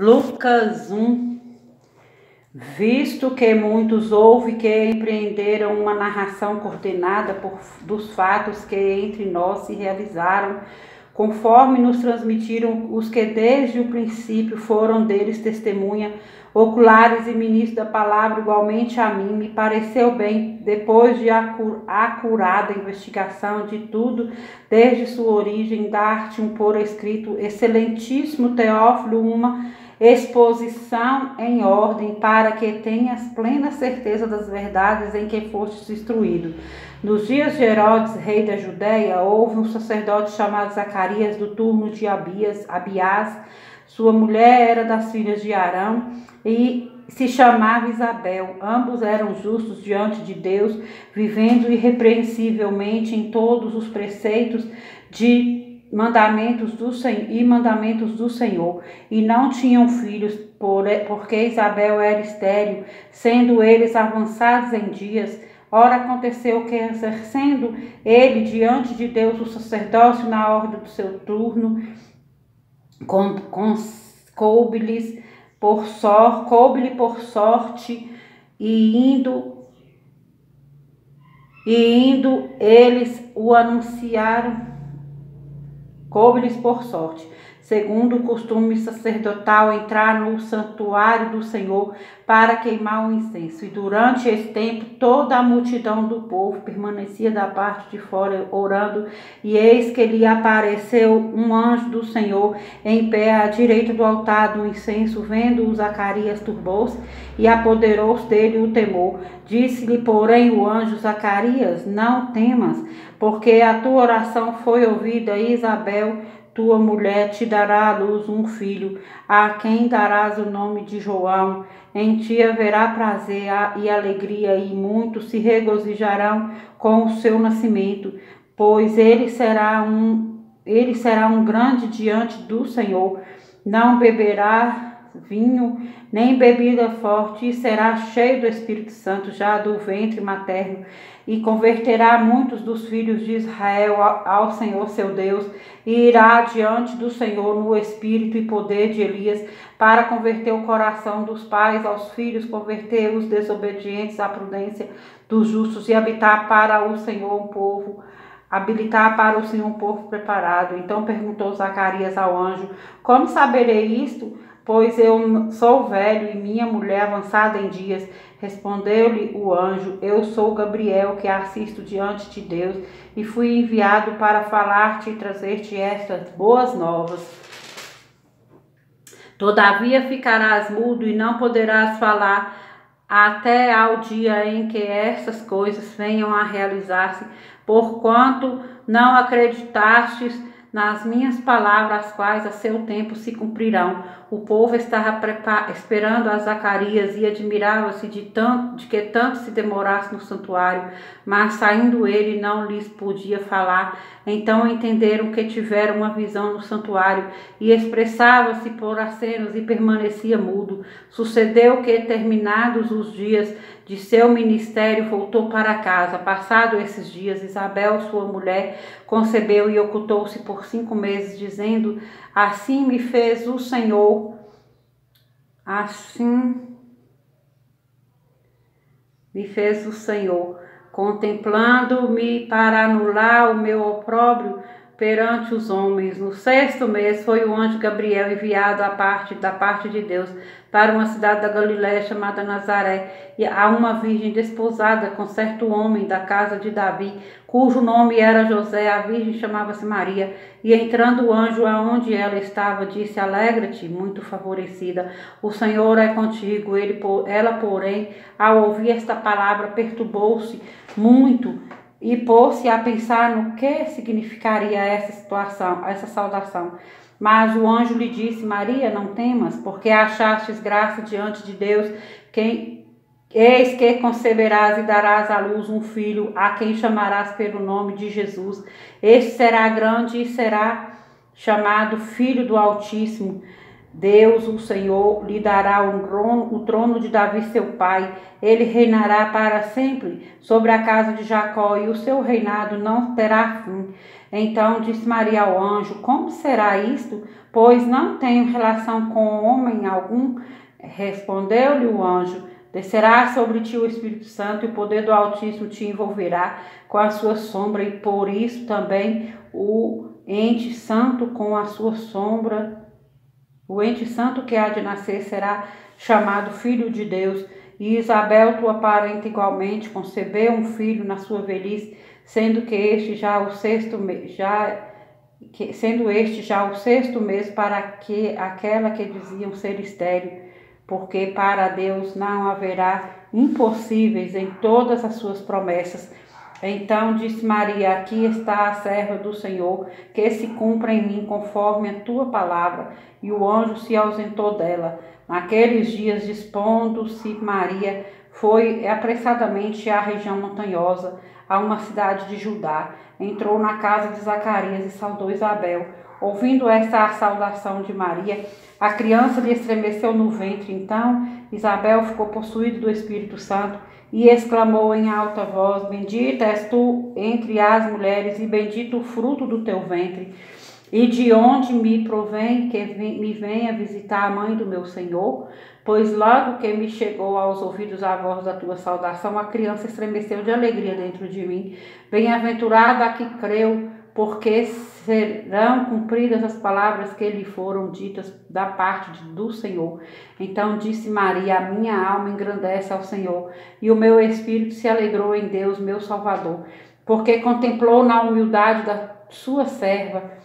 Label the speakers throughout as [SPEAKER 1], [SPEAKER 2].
[SPEAKER 1] Lucas 1. Visto que muitos houve que empreenderam uma narração coordenada dos fatos que entre nós se realizaram, conforme nos transmitiram os que desde o princípio foram deles testemunha, oculares e ministros da palavra, igualmente a mim, me pareceu bem, depois de acurada investigação de tudo, desde sua origem, dar-te por escrito, excelentíssimo Teófilo, uma exposição em ordem, para que tenhas plena certeza das verdades em que fostes instruído. Nos dias de Herodes, rei da Judéia, houve um sacerdote chamado Zacarias, do turno de Abiás. Sua mulher era das filhas de Arão e se chamava Isabel. Ambos eram justos diante de Deus, vivendo irrepreensivelmente em todos os preceitos de mandamentos do Senhor, e não tinham filhos, porque Isabel era estéril, sendo eles avançados em dias. Ora, aconteceu que, exercendo ele diante de Deus o sacerdócio na ordem do seu turno, coube-lhe por sorte, e indo eles o anunciaram. Coube-lhes por sorte, segundo o costume sacerdotal, entrar no santuário do Senhor para queimar o incenso. E durante esse tempo toda a multidão do povo permanecia da parte de fora orando, e eis que lhe apareceu um anjo do Senhor em pé à direita do altar do incenso. Vendo-o, Zacarias turbou-se e apoderou-se dele o temor. Disse-lhe, porém, o anjo: Zacarias, não temas, porque a tua oração foi ouvida. Isabel, tua mulher, te dará à luz um filho, a quem darás o nome de João. Em ti haverá prazer e alegria, e muitos se regozijarão com o seu nascimento, pois ele será um grande diante do Senhor. Não beberá vinho, nem bebida forte, e será cheio do Espírito Santo já do ventre materno, e converterá muitos dos filhos de Israel ao Senhor seu Deus, e irá diante do Senhor no espírito e poder de Elias, para converter o coração dos pais aos filhos, converter os desobedientes à prudência dos justos, e habilitar para o Senhor um povo preparado. Então perguntou Zacarias ao anjo: como saberei isto? Pois eu sou velho e minha mulher avançada em dias. Respondeu-lhe o anjo: eu sou Gabriel, que assisto diante de Deus, e fui enviado para falar-te e trazer-te estas boas novas. Todavia ficarás mudo e não poderás falar até ao dia em que estas coisas venham a realizar-se, porquanto não acreditastes nas minhas palavras, as quais a seu tempo se cumprirão. O povo estava esperando a Zacarias e admirava-se de que tanto se demorasse no santuário, mas saindo ele não lhes podia falar. Então entenderam que tiveram uma visão no santuário, e expressava-se por acenos e permanecia mudo. Sucedeu que, terminados os dias de seu ministério, voltou para casa. Passado esses dias, Isabel, sua mulher, concebeu e ocultou-se por 5 meses, dizendo: assim me fez o Senhor, contemplando-me para anular o meu opróbrio perante os homens. No 6º mês foi o anjo Gabriel enviado da parte de Deus para uma cidade da Galiléia chamada Nazaré, e a uma virgem desposada com certo homem da casa de Davi, cujo nome era José. A virgem chamava-se Maria. E entrando o anjo aonde ela estava, disse: alegra-te, muito favorecida, o Senhor é contigo. Ela, porém, ao ouvir esta palavra, perturbou-se muito e pôs-se a pensar no que significaria essa saudação. Mas o anjo lhe disse: Maria, não temas, porque achastes graça diante de Deus. Eis que conceberás e darás à luz um filho, a quem chamarás pelo nome de Jesus. Este será grande e será chamado Filho do Altíssimo. Deus, o Senhor, lhe dará o trono de Davi seu pai. Ele reinará para sempre sobre a casa de Jacó, e o seu reinado não terá fim. Então disse Maria ao anjo: como será isto? pois não tenho relação com homem algum. Respondeu-lhe o anjo: descerá sobre ti o Espírito Santo, e o poder do Altíssimo te envolverá com a sua sombra, e por isso também o ente santo com a sua sombra, o ente santo que há de nascer será chamado Filho de Deus. E Isabel, tua parente, igualmente concebeu um filho na sua velhice, sendo este já o sexto mês para aquela que diziam ser estéril, porque para Deus não haverá impossíveis em todas as suas promessas. Então disse Maria: aqui está a serva do Senhor, que se cumpra em mim conforme a tua palavra. E o anjo se ausentou dela. Naqueles dias, dispondo-se Maria, foi apressadamente à região montanhosa, a uma cidade de Judá. Entrou na casa de Zacarias e saudou Isabel. Ouvindo esta saudação de Maria, a criança lhe estremeceu no ventre. Então Isabel ficou possuída do Espírito Santo e exclamou em alta voz: bendita és tu entre as mulheres, e bendito o fruto do teu ventre. E de onde me provém que me venha visitar a mãe do meu Senhor? Pois logo que me chegou aos ouvidos a voz da tua saudação, a criança estremeceu de alegria dentro de mim. Bem-aventurada a que creu, porque serão cumpridas as palavras que lhe foram ditas da parte do Senhor. Então disse Maria: a minha alma engrandece ao Senhor, e o meu espírito se alegrou em Deus, meu Salvador, porque contemplou na humildade da sua serva.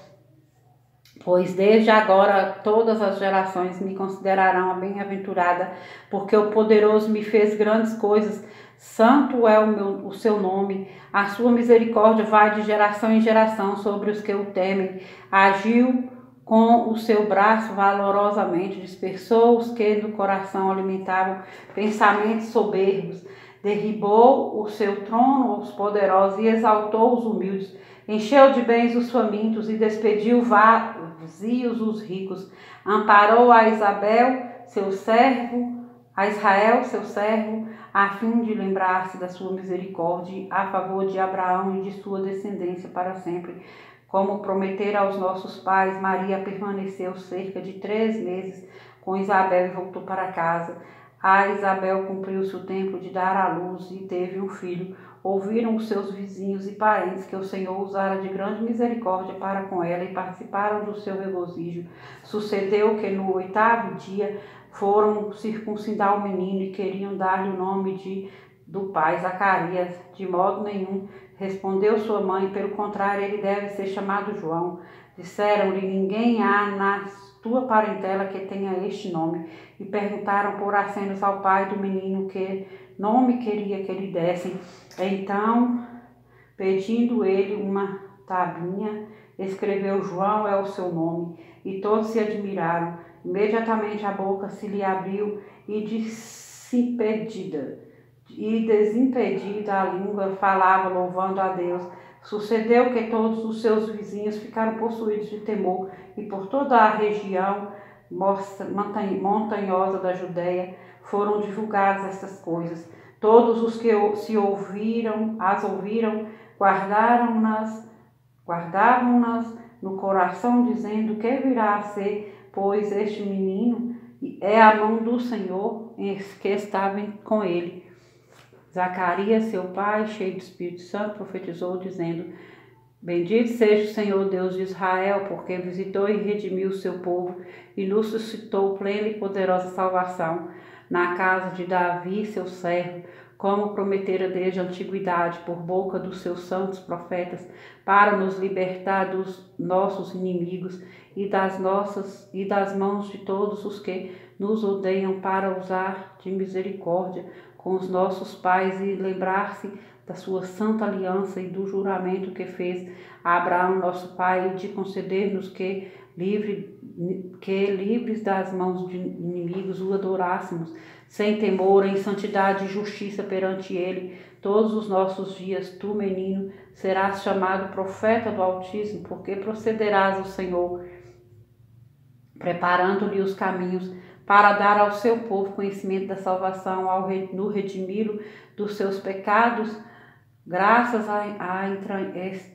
[SPEAKER 1] Pois desde agora todas as gerações me considerarão a bem-aventurada, porque o poderoso me fez grandes coisas. Santo é o seu nome. A sua misericórdia vai de geração em geração sobre os que o temem. Agiu com o seu braço valorosamente, dispersou os que no coração alimentavam pensamentos soberbos. Derribou o seu trono aos poderosos e exaltou os humildes. Encheu de bens os famintos e despediu vazios os ricos. Amparou a Israel, seu servo, a fim de lembrar-se da sua misericórdia a favor de Abraão e de sua descendência para sempre. Como prometera aos nossos pais, Maria permaneceu cerca de 3 meses com Isabel e voltou para casa. A Isabel cumpriu-se o tempo de dar à luz e teve um filho. Ouviram os seus vizinhos e parentes que o Senhor usara de grande misericórdia para com ela e participaram do seu regozijo. Sucedeu que no 8º dia foram circuncidar o menino e queriam dar-lhe o nome do pai, Zacarias. De modo nenhum, respondeu sua mãe, pelo contrário, ele deve ser chamado João. Disseram-lhe: ninguém há na tua parentela que tenha este nome. E perguntaram por acenos ao pai do menino que nome queria que lhe dessem. Então, pedindo ele uma tabuinha, escreveu: João é o seu nome. E todos se admiraram. Imediatamente a boca se lhe abriu e desimpedida a língua falava, louvando a Deus. Sucedeu que todos os seus vizinhos ficaram possuídos de temor, e por toda a região montanhosa da Judéia foram divulgadas estas coisas. Todos os que as ouviram, guardavam-nas no coração, dizendo: que virá a ser, pois este menino é a mão do Senhor que estava com ele. Zacarias, seu pai, cheio do Espírito Santo, profetizou, dizendo: bendito seja o Senhor Deus de Israel, porque visitou e redimiu o seu povo e nos suscitou plena e poderosa salvação na casa de Davi, seu servo, como prometera desde a antiguidade por boca dos seus santos profetas, para nos libertar dos nossos inimigos e das mãos de todos os que nos odeiam, para usar de misericórdia com os nossos pais e lembrar-se da sua santa aliança e do juramento que fez a Abraão, nosso pai, de conceder-nos que livres das mãos de inimigos o adorássemos, sem temor, em santidade e justiça perante ele, todos os nossos dias. Tu, menino, serás chamado profeta do Altíssimo, porque procederás ao Senhor, preparando-lhe os caminhos, para dar ao seu povo conhecimento da salvação, no redimi-lo dos seus pecados, graças à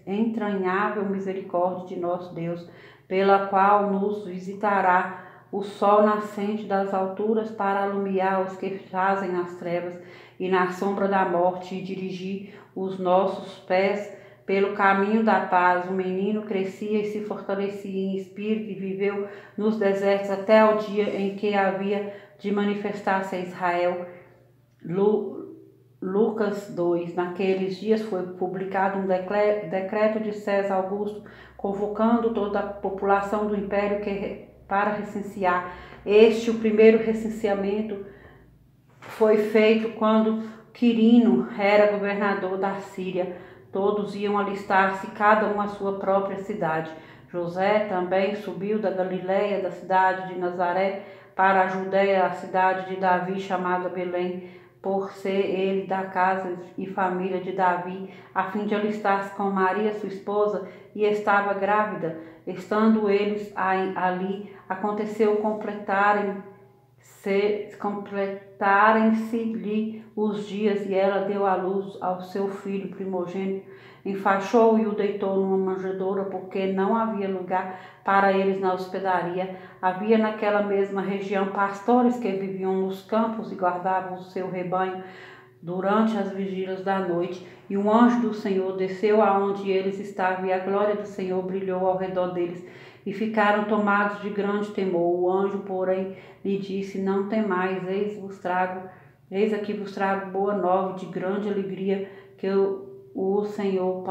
[SPEAKER 1] entranhável misericórdia de nosso Deus. pela qual nos visitará o sol nascente das alturas para alumiar os que jazem nas trevas e na sombra da morte e dirigir os nossos pés pelo caminho da paz. O menino crescia e se fortalecia em espírito e viveu nos desertos até o dia em que havia de manifestar-se a Israel. Lucas 2. Naqueles dias foi publicado um decreto de César Augusto, convocando toda a população do império para recensear. O primeiro recenseamento foi feito quando Quirino era governador da Síria. Todos iam alistar-se, cada um à sua própria cidade. José também subiu da Galiléia, da cidade de Nazaré, para a Judéia, a cidade de Davi, chamada Belém, por ser ele da casa e família de Davi, a fim de alistar-se com Maria, sua esposa, e estava grávida. Estando eles ali, aconteceu completarem-se-lhe os dias, e ela deu à luz ao seu filho primogênito, enfaixou-o e o deitou numa manjedoura, porque não havia lugar para eles na hospedaria. Havia naquela mesma região pastores que viviam nos campos e guardavam o seu rebanho durante as vigílias da noite. E um anjo do Senhor desceu aonde eles estavam, e a glória do Senhor brilhou ao redor deles, e ficaram tomados de grande temor. O anjo, porém, lhe disse: não temais, eis aqui vos trago boa nova de grande alegria, que o Senhor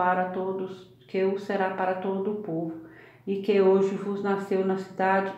[SPEAKER 1] será para todo o povo, e que hoje vos nasceu na cidade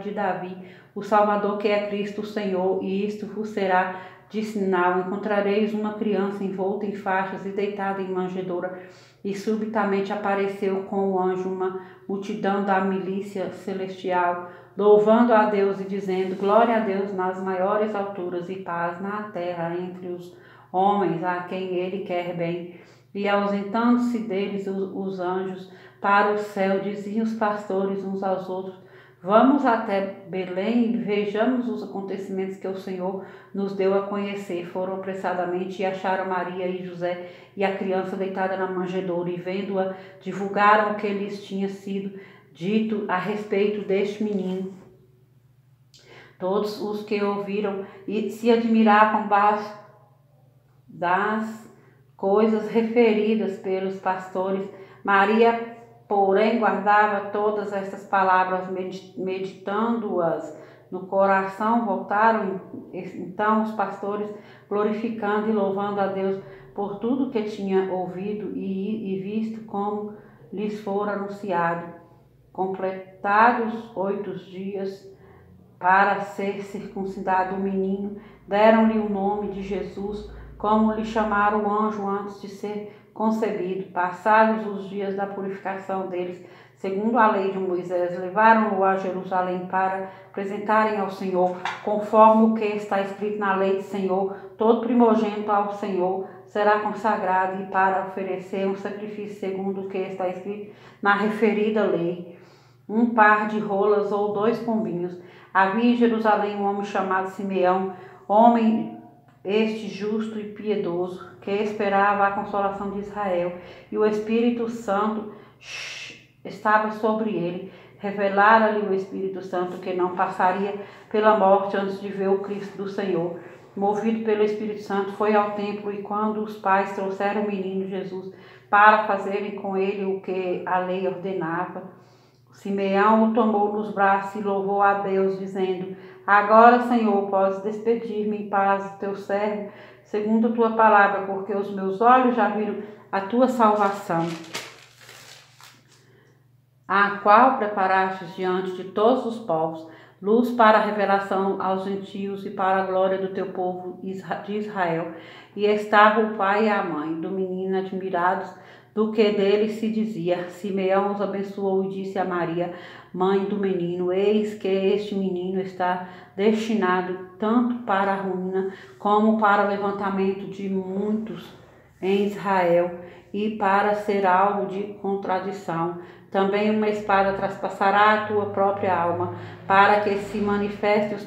[SPEAKER 1] de Davi o Salvador, que é Cristo o Senhor. E isto vos será de sinal: encontrareis uma criança envolta em faixas e deitada em manjedoura. E subitamente apareceu com o anjo uma multidão da milícia celestial, louvando a Deus e dizendo: glória a Deus nas maiores alturas, e paz na terra entre os homens a quem ele quer bem. E ausentando-se deles os anjos para o céu, diziam os pastores uns aos outros: vamos até Belém e vejamos os acontecimentos que o Senhor nos deu a conhecer. Foram apressadamente e acharam Maria e José e a criança deitada na manjedoura, e vendo-a, divulgaram o que lhes tinha sido dito a respeito deste menino. Todos os que ouviram e se admiravam das coisas referidas pelos pastores. Maria, porém, guardava todas estas palavras, meditando-as no coração. Voltaram então os pastores, glorificando e louvando a Deus por tudo que tinha ouvido e visto, como lhes fora anunciado. Completados 8 dias para ser circuncidado o menino, deram-lhe o nome de Jesus, como lhe chamara o anjo antes de ser concebido. Passados os dias da purificação deles, segundo a lei de Moisés, levaram-no a Jerusalém para apresentarem ao Senhor, conforme o que está escrito na lei do Senhor: todo primogênito ao Senhor será consagrado, e para oferecer um sacrifício segundo o que está escrito na referida lei, um par de rolas ou 2 pombinhos. Havia em Jerusalém um homem chamado Simeão, homem este justo e piedoso, que esperava a consolação de Israel, e o Espírito Santo estava sobre ele. Revelara-lhe o Espírito Santo que não passaria pela morte antes de ver o Cristo do Senhor. Movido pelo Espírito Santo, foi ao templo, e quando os pais trouxeram o menino Jesus para fazerem com ele o que a lei ordenava, Simeão o tomou nos braços e louvou a Deus, dizendo: agora, Senhor, podes despedir-me em paz do teu servo, segundo a tua palavra, porque os meus olhos já viram a tua salvação, a qual preparastes diante de todos os povos, luz para a revelação aos gentios e para a glória do teu povo de Israel. E estava o pai e a mãe do menino admirados do que dele se dizia. Simeão os abençoou e disse a Maria, mãe do menino: eis que este menino está destinado tanto para a ruína como para o levantamento de muitos em Israel, e para ser alvo de contradição, Também uma espada traspassará a tua própria alma, para que se manifestem os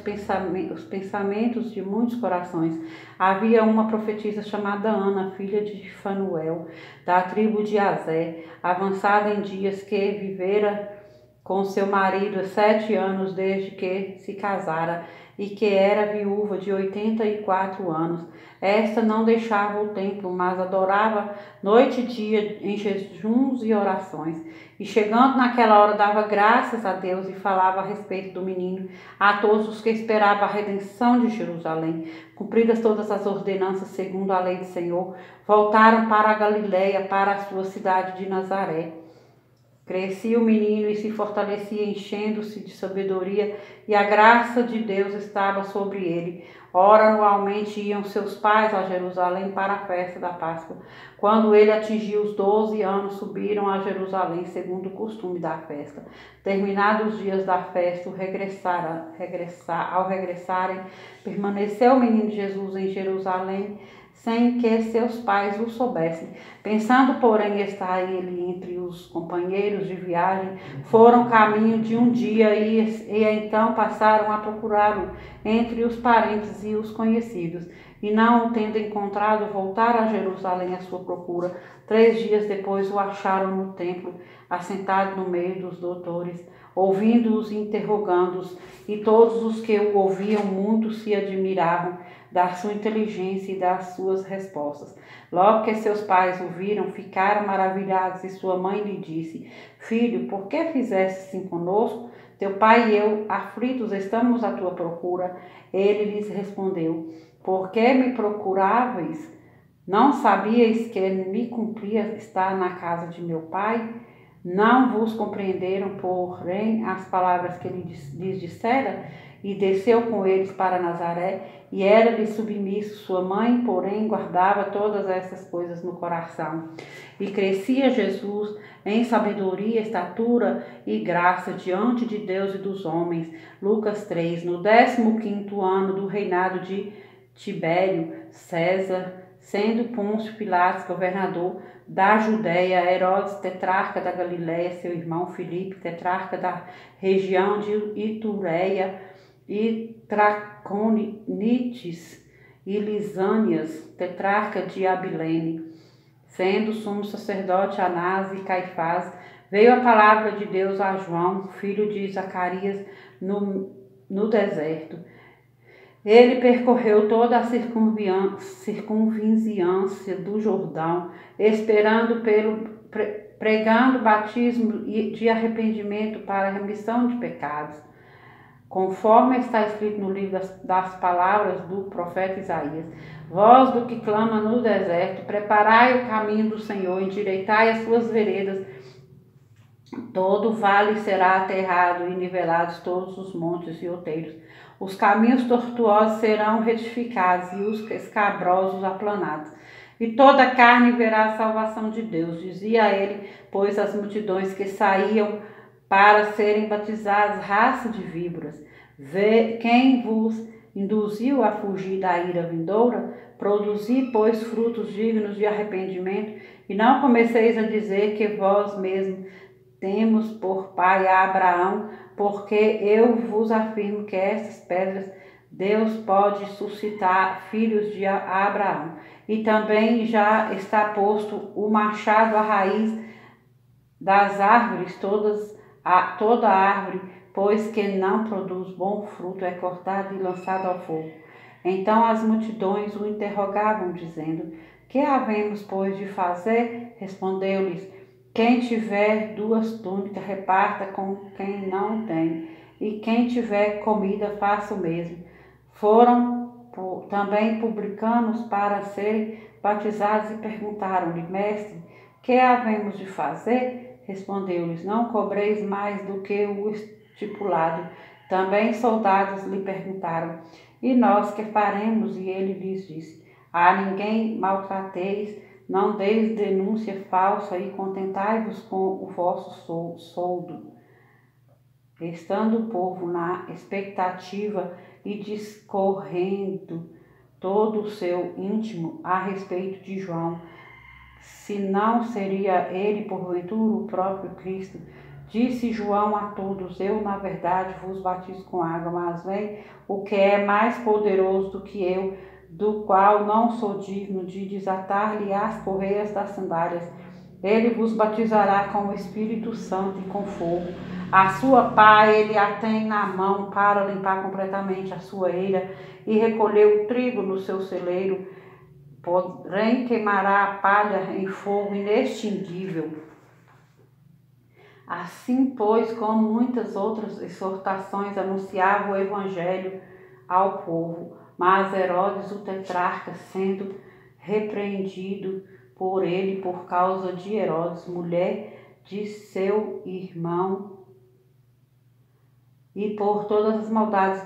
[SPEAKER 1] pensamentos de muitos corações. Havia uma profetisa chamada Ana, filha de Fanuel, da tribo de Azé, avançada em dias, que vivera com seu marido 7 anos desde que se casara, e que era viúva de 84 anos. Esta não deixava o templo, mas adorava noite e dia em jejuns e orações. E chegando naquela hora, dava graças a Deus e falava a respeito do menino a todos os que esperavam a redenção de Jerusalém. Cumpridas todas as ordenanças segundo a lei do Senhor, voltaram para a Galiléia, para a sua cidade de Nazaré. Crescia o menino e se fortalecia, enchendo-se de sabedoria, e a graça de Deus estava sobre ele. Ora, anualmente iam seus pais a Jerusalém para a festa da Páscoa. Quando ele atingiu os 12 anos, subiram a Jerusalém, segundo o costume da festa. Terminados os dias da festa, ao regressarem, permaneceu o menino Jesus em Jerusalém, sem que seus pais o soubessem. Pensando, porém, estar ele entre os companheiros de viagem, foram caminho de um dia e então passaram a procurá-lo entre os parentes e os conhecidos. E não o tendo encontrado, voltaram a Jerusalém à sua procura. 3 dias depois o acharam no templo, assentado no meio dos doutores, ouvindo-os e interrogando-os, e todos os que o ouviam muito se admiravam da sua inteligência e das suas respostas. Logo que seus pais o viram, ficaram maravilhados, e sua mãe lhe disse: Filho, por que fizeste assim conosco? Teu pai e eu, aflitos, estamos à tua procura. Ele lhes respondeu: Por que me procuráveis? Não sabíeis que me cumpria estar na casa de meu pai? Não vos compreenderam, porém, as palavras que lhes dissera? E desceu com eles para Nazaré, e era-lhe submisso. Sua mãe, porém, guardava todas essas coisas no coração. E crescia Jesus em sabedoria, estatura e graça diante de Deus e dos homens. Lucas 3. No 15º ano do reinado de Tibério César, sendo Pôncio Pilatos governador da Judéia, Herodes, tetrarca da Galiléia, seu irmão Filipe, tetrarca da região de Itureia e Traconites, e Lisânias, tetrarca de Abilene, sendo sumo sacerdote Anás e Caifás, veio a palavra de Deus a João, filho de Zacarias, no deserto. Ele percorreu toda a circunvizinhança do Jordão, pregando batismo de arrependimento para a remissão de pecados, conforme está escrito no livro das palavras do profeta Isaías. Voz do que clama no deserto, preparai o caminho do Senhor, endireitai as suas veredas. Todo vale será aterrado e nivelados todos os montes e outeiros. Os caminhos tortuosos serão retificados e os escabrosos aplanados. E toda a carne verá a salvação de Deus. Dizia ele, pois, as multidões que saíam para serem batizadas, raça de víboras. Quem vos induziu a fugir da ira vindoura? Produzi, pois, frutos dignos de arrependimento, e não comeceis a dizer que vós mesmos temos por pai a Abraão, porque eu vos afirmo que essas pedras Deus pode suscitar filhos de Abraão. E também já está posto o machado à raiz das árvores, toda árvore, pois que não produz bom fruto, é cortada e lançada ao fogo. Então as multidões o interrogavam, dizendo: Que havemos, pois, de fazer? Respondeu-lhes: Quem tiver 2 túnicas, reparta com quem não tem, e quem tiver comida, faça o mesmo. Foram também publicanos para serem batizados e perguntaram-lhe: Mestre, que havemos de fazer? Respondeu-lhes: Não cobreis mais do que o estipulado. Também soldados lhe perguntaram: E nós que faremos? E ele lhes disse: A ninguém maltrateis, não deis denúncia falsa, e contentai-vos com o vosso soldo. Estando o povo na expectativa e discorrendo todo o seu íntimo a respeito de João, se não seria ele, porventura, o próprio Cristo. Disse João a todos: eu, na verdade, vos batizo com água, mas vem o que é mais poderoso do que eu, do qual não sou digno de desatar-lhe as correias das sandálias. Ele vos batizará com o Espírito Santo e com fogo. A sua pá ele a tem na mão para limpar completamente a sua eira e recolher o trigo no seu celeiro, porém queimará a palha em fogo inextinguível. Assim, pois, como muitas outras exortações, anunciava o evangelho ao povo, mas Herodes, o tetrarca, sendo repreendido por ele por causa de Herodes, mulher de seu irmão, e por todas as maldades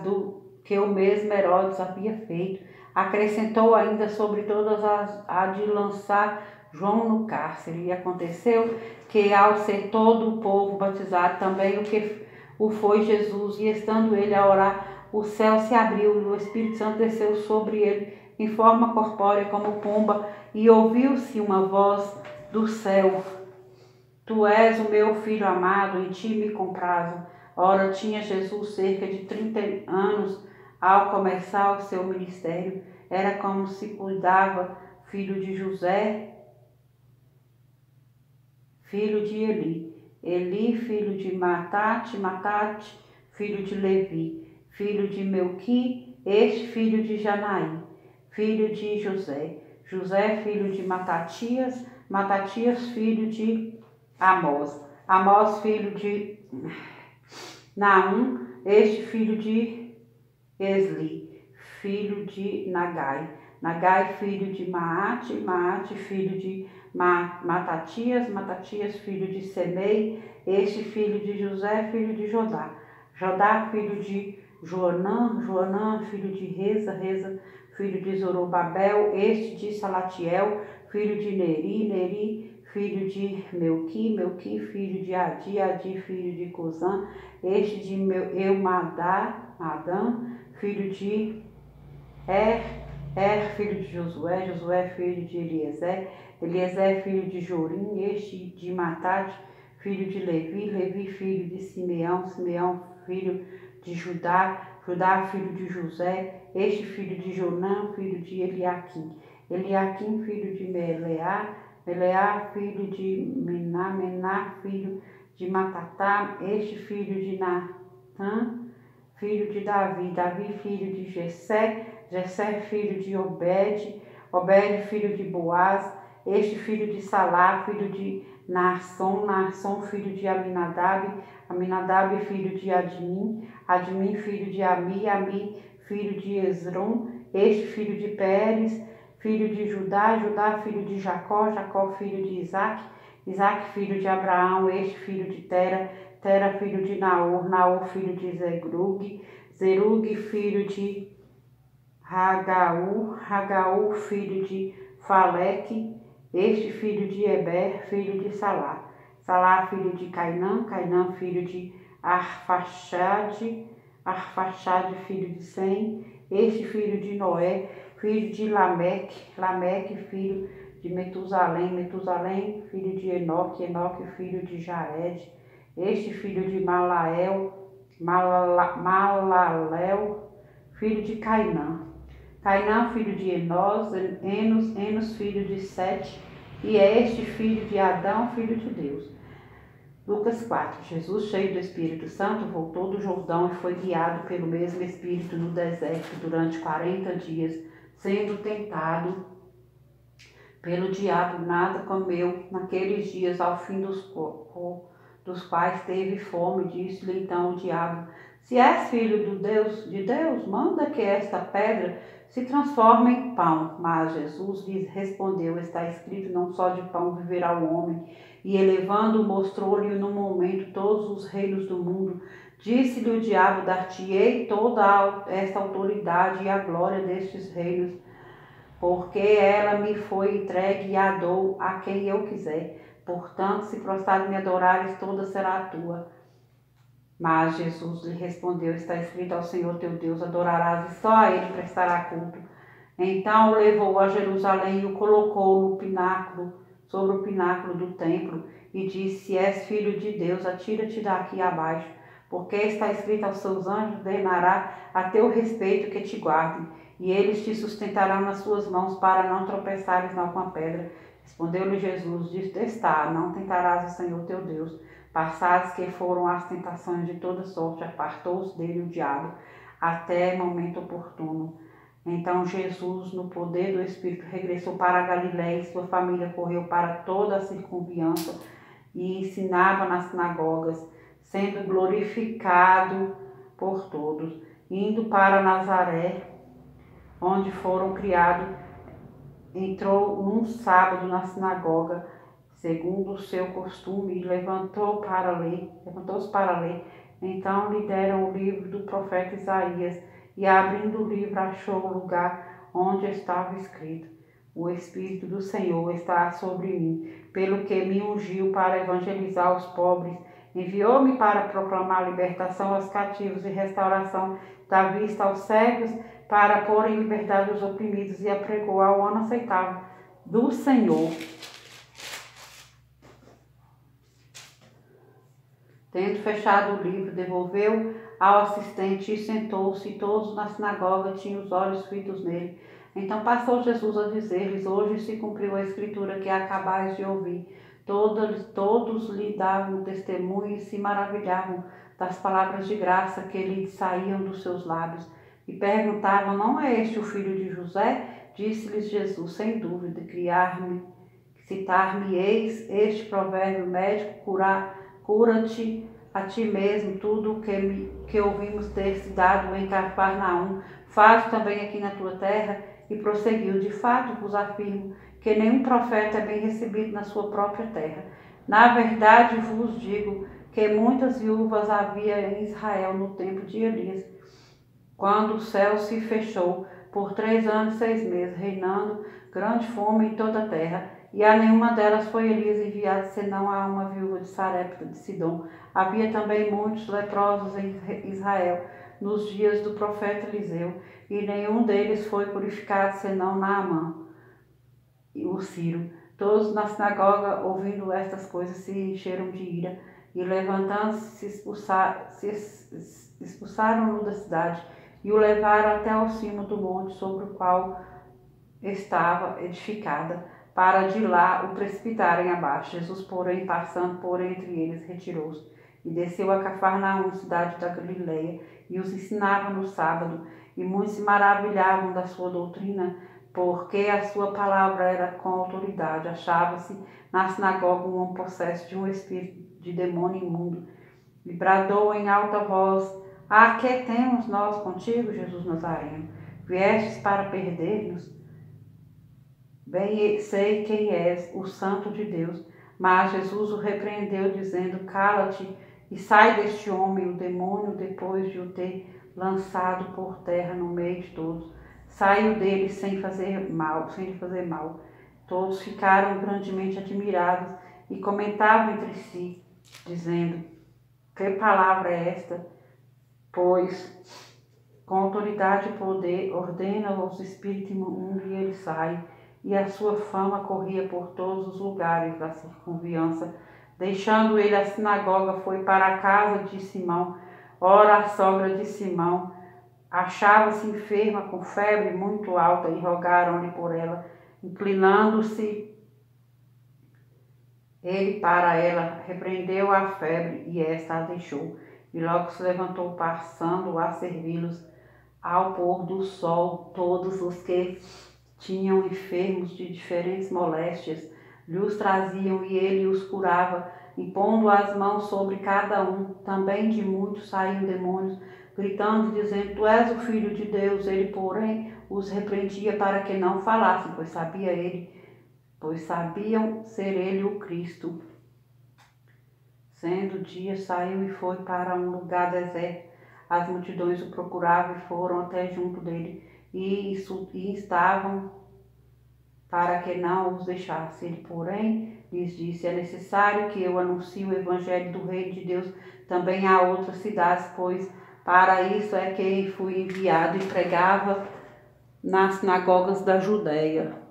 [SPEAKER 1] que o mesmo Herodes havia feito, acrescentou ainda sobre todas a de lançar João no cárcere. E aconteceu que, ao ser todo o povo batizado, também o que o foi Jesus, e estando ele a orar, o céu se abriu e o Espírito Santo desceu sobre ele em forma corpórea como pomba, e ouviu-se uma voz do céu: Tu és o meu filho amado, em ti me comprazo. Ora, tinha Jesus cerca de 30 anos ao começar o seu ministério. Era como se cuidava, filho de José, filho de Eli, filho de Matate, filho de Levi, filho de Melqui, este filho de Janaí, filho de José, filho de Matatias, filho de Amós, filho de Naum, este filho de Esli, filho de Nagai, filho de Maate, filho de Matatias, filho de Semei, este filho de José, filho de Jodá, filho de Joanã, filho de Reza, filho de Zorobabel, este de Salatiel, filho de Neri, filho de Melqui, filho de Adi, filho de Cozã, este de Eumadã, filho de filho de Josué, filho de Eliezer, filho de Jorim, este de Matate, filho de Levi, filho de Simeão, filho de Judá, filho de José, este filho de Jonã, filho de Eliaquim, filho de Meleá, filho de Mená, filho de Matatá, este filho de Natã, filho de Davi, filho de Jessé, filho de Obed, filho de Boaz, este filho de Salá, filho de Naasson, filho de Aminadab, filho de Admin, filho de Ami, filho de Esrom, este filho de Pérez, filho de Judá, filho de Jacó, filho de Isaac, filho de Abraão, este filho de Tera, filho de Naor, filho de Zerug, filho de Ragaú, filho de Faleque, este filho de Eber, filho de Salá, filho de Cainã, filho de Arfaxade, filho de Sem, este filho de Noé, filho de Lameque, filho de Metusalém, filho de Enoque, filho de Jared, este filho de Malalel, filho de Cainã, filho de Enos, filho de Sete, e este filho de Adão, filho de Deus. Lucas 4. Jesus, cheio do Espírito Santo, voltou do Jordão e foi guiado pelo mesmo Espírito no deserto durante 40 dias, sendo tentado pelo diabo. Nada comeu naqueles dias, ao fim dos quais teve fome. Disse-lhe então o diabo: Se és filho de Deus, manda que esta pedra se transforme em pão. Mas Jesus lhes respondeu: Está escrito, não só de pão viverá o homem. E elevando, mostrou-lhe no momento todos os reinos do mundo. Disse-lhe o diabo: Dar-te-ei toda esta autoridade e a glória destes reinos, porque ela me foi entregue e a dou a quem eu quiser. Portanto, se prostrado me adorares, toda será tua. Mas Jesus lhe respondeu: Está escrito, ao Senhor teu Deus adorarás e só a ele prestará culto. Então o levou a Jerusalém e o colocou no pináculo sobre o pináculo do templo e disse: Se és filho de Deus, atira-te daqui abaixo, porque está escrito: aos seus anjos ordenará a teu respeito que te guardem, e eles te sustentarão nas suas mãos para não tropeçares em alguma pedra. Respondeu-lhe Jesus: Dito está, não tentarás o Senhor teu Deus. Passadas que foram as tentações de toda sorte, apartou-se dele o diabo até momento oportuno. Então Jesus, no poder do Espírito, regressou para a Galiléia e sua família correu para toda a circunviança e ensinava nas sinagogas, sendo glorificado por todos. Indo para Nazaré, onde foram criados, entrou num sábado na sinagoga, segundo o seu costume, e levantou-se para ler. Então lhe deram o livro do profeta Isaías, e abrindo o livro achou o lugar onde estava escrito: O Espírito do Senhor está sobre mim, pelo que me ungiu para evangelizar os pobres, enviou-me para proclamar libertação aos cativos e restauração da vista aos cegos, para pôr em liberdade os oprimidos, e apregoar o ano aceitável do Senhor. Tendo fechado o livro, devolveu ao assistente e sentou-se, e todos na sinagoga tinham os olhos fitos nele. Então passou Jesus a dizer-lhes: Hoje se cumpriu a escritura que acabais de ouvir. Todos lhe davam testemunho e se maravilhavam das palavras de graça que lhe saíam dos seus lábios. E perguntavam: Não é este o filho de José? Disse-lhes Jesus: Sem dúvida, citar-me-eis este provérbio médico: cura-te a ti mesmo, tudo o que ouvimos ter se dado em Cafarnaum, faz também aqui na tua terra. E prosseguiu: De fato vos afirmo que nenhum profeta é bem recebido na sua própria terra. Na verdade vos digo que muitas viúvas havia em Israel no tempo de Elias, quando o céu se fechou por 3 anos e 6 meses, reinando grande fome em toda a terra. E a nenhuma delas foi Elias enviado, senão a uma viúva de Sarepta de Sidom. Havia também muitos leprosos em Israel nos dias do profeta Eliseu, e nenhum deles foi purificado, senão Naamã e o Sírio. Todos na sinagoga, ouvindo estas coisas, se encheram de ira, e levantando-se, expulsaram-no da cidade, e o levaram até ao cimo do monte sobre o qual estava edificada, para de lá o precipitarem abaixo. Jesus, porém, passando por entre eles, retirou-se e desceu a Cafarnaum, cidade da Galileia, e os ensinava no sábado. E muitos se maravilhavam da sua doutrina, porque a sua palavra era com autoridade. Achava-se na sinagoga um homem possesso de um espírito de demônio imundo, e bradou em alta voz: que temos nós contigo, Jesus Nazareno? Viestes para perder-nos? Bem sei quem és, o Santo de Deus. Mas Jesus o repreendeu, dizendo: Cala-te e sai deste homem. O demônio, depois de o ter lançado por terra no meio de todos, saiu dele sem lhe fazer mal. Todos ficaram grandemente admirados e comentavam entre si, dizendo: Que palavra é esta? Pois com autoridade e poder ordena aos espíritos imundos e eles saem. E a sua fama corria por todos os lugares da circunviança. Deixando ele a sinagoga, foi para a casa de Simão. Ora, a sogra de Simão achava-se enferma com febre muito alta, e rogaram-lhe por ela. Inclinando-se ele para ela, repreendeu a febre, e esta a deixou. E logo se levantou, passando a servi-los. Ao pôr do sol, todos os que tinham enfermos de diferentes moléstias lhes traziam, e ele os curava, impondo as mãos sobre cada um. Também de muitos saíam demônios, gritando e dizendo: Tu és o Filho de Deus. Ele, porém, os repreendia para que não falassem, pois sabiam ser ele o Cristo. Sendo dia, saiu e foi para um lugar deserto. As multidões o procuravam e foram até junto dele, e instavam para que não os deixasse. Ele, porém, lhes disse: É necessário que eu anuncie o evangelho do reino de Deus também a outras cidades, pois para isso é que fui enviado. E pregava nas sinagogas da Judéia.